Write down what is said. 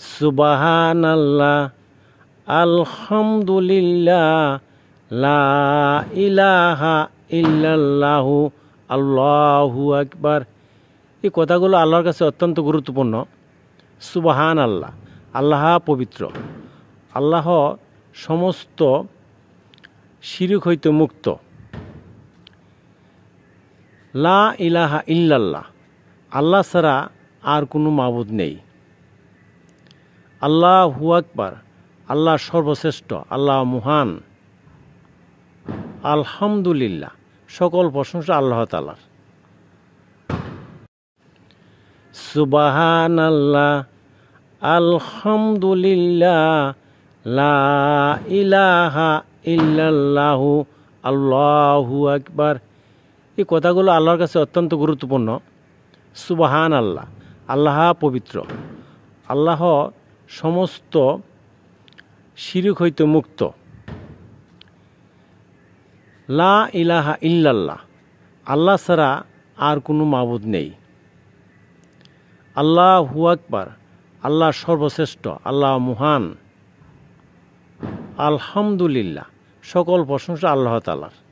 সুবহানাল্লাহ, আলহামদুলিল্লাহ, লা ইলাহা ইল্লাল্লাহু, আল্লাহু আকবার। এই কথাগুলো আল্লাহর কাছে অত্যন্ত গুরুত্বপূর্ণ। সুবহানাল্লাহ, আল্লাহ পবিত্র, আল্লাহ সমস্ত শিরক হইতে মুক্ত। লা ইলাহা ইল্লাল্লাহ, আল্লাহ ছাড়া আর কোনো মাবুদ নেই। আল্লাহু আকবার, আল্লাহ সর্বশ্রেষ্ঠ, আল্লাহ মহান। আলহামদুলিল্লাহ, সকল প্রশংসা আল্লাহ তাআলার। সুবহানাল্লাহ, আলহামদুলিল্লাহ, লা ইলাহা ইল্লাল্লাহু, আল্লাহু আকবার। এই কথাগুলো আল্লাহর কাছে অত্যন্ত গুরুত্বপূর্ণ। সুবহানাল্লাহ, আল্লাহ পবিত্র, আল্লাহ সমস্ত শিরক হইতে মুক্ত। লা ইলাহা ইল্লাল্লাহ, আল্লাহ ছাড়া আর কোনো মাবুদ নেই। আল্লাহু আকবার, আল্লাহ সর্বশ্রেষ্ঠ, আল্লাহ মহান। আলহামদুলিল্লাহ, সকল প্রশংসা আল্লাহ তাআলার।